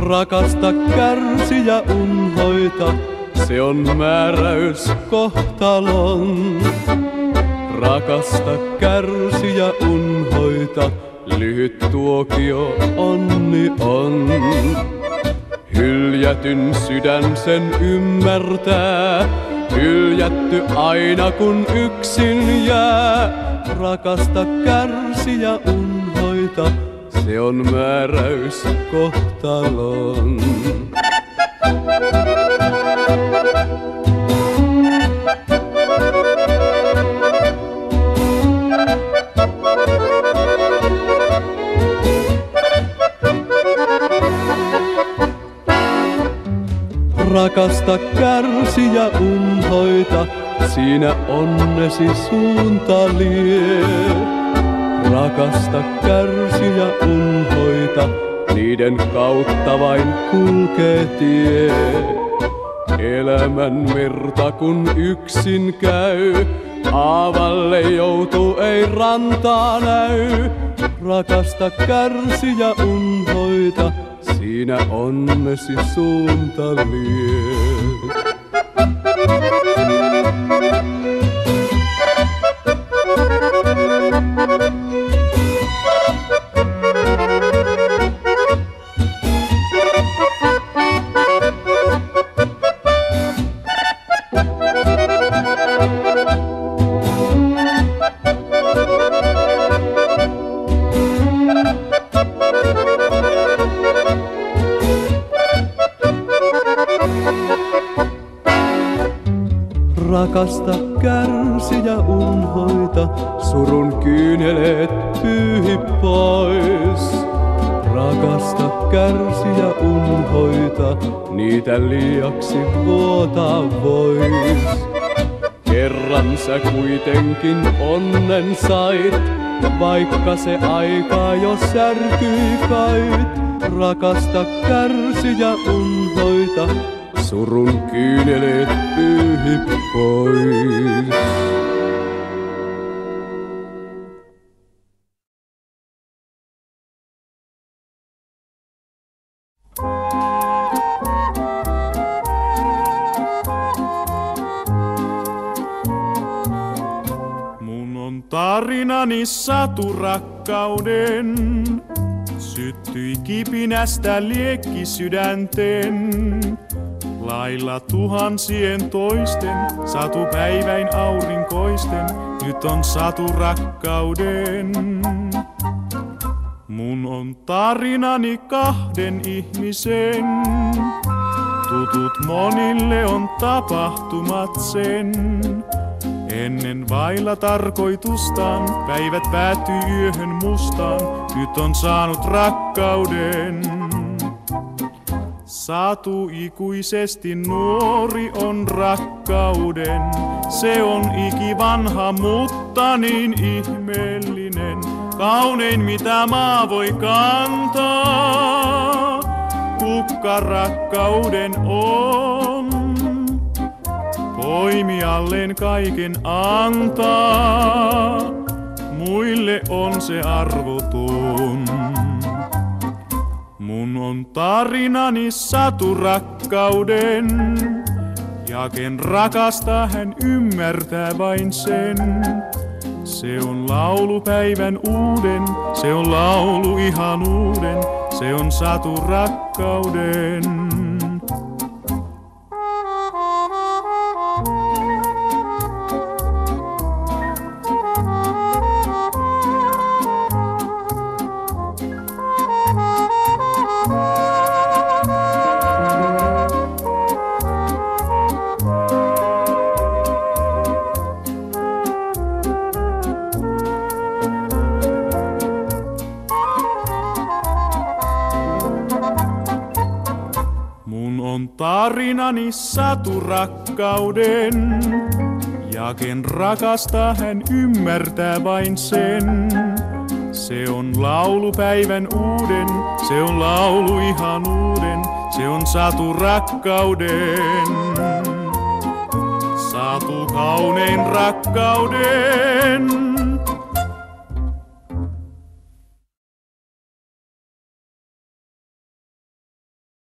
Rakasta, kärsi ja unhoita, se on määräys kohtalon. Rakasta, kärsi ja unhoita, lyhyt tuokio onni on. Hyljätyn sydän sen ymmärtää, hyljätty aina kun yksin jää. Rakasta, kärsi ja unhoita, se on määräys kohtalon. Rakasta, kärsi ja unhoita, siinä onnesi suunta lie. Rakasta, kärsi ja unhoita, niiden kautta vain kulkee tie. Elämän merta kun yksin käy, aavalle joutuu ei rantaa näy. Rakasta, kärsi ja unhoita, siinä onnesi suunta lie. Rakasta, kärsi ja unhoita, surun kyyneleet pyyhi pois. Rakasta, kärsi ja unhoita, niitä liiaksi vuotaa vois. Kerran sä kuitenkin onnen sait, vaikka se aikaa jo särkyi kait. Rakasta, kärsi ja unhoita, surun kyyneleet pyyhi pois. Mun on tarinani satu rakkauden, syttyi kipinästä liekki sydänten. Lailla tuhansien toisten, satu päiväin aurinkoisten, nyt on satu rakkauden. Mun on tarinani kahden ihmisen, tutut monille on tapahtumat sen. Ennen vailla tarkoitustaan, päivät päättyy yöhön mustaan, nyt on saanut rakkauden. Satu ikuisesti nuori on rakkauden, se on ikivanha, mutta niin ihmeellinen. Kaunein mitä maa voi kantaa, kukka rakkauden on. Poimijalleen kaiken antaa, muille on se arvoton. Mun on tarinani satu rakkauden, ja ken rakastaa hän ymmärtää vain sen. Se on laulu päivän uuden, se on laulu ihanuuden, se on satu rakkauden. Tarinani satu rakkauden, ja ken rakastaa hän ymmärtää vain sen. Se on laulu päivän uuden, se on laulu ihanuuden, se on satu rakkauden. Satu kaunein rakkauden.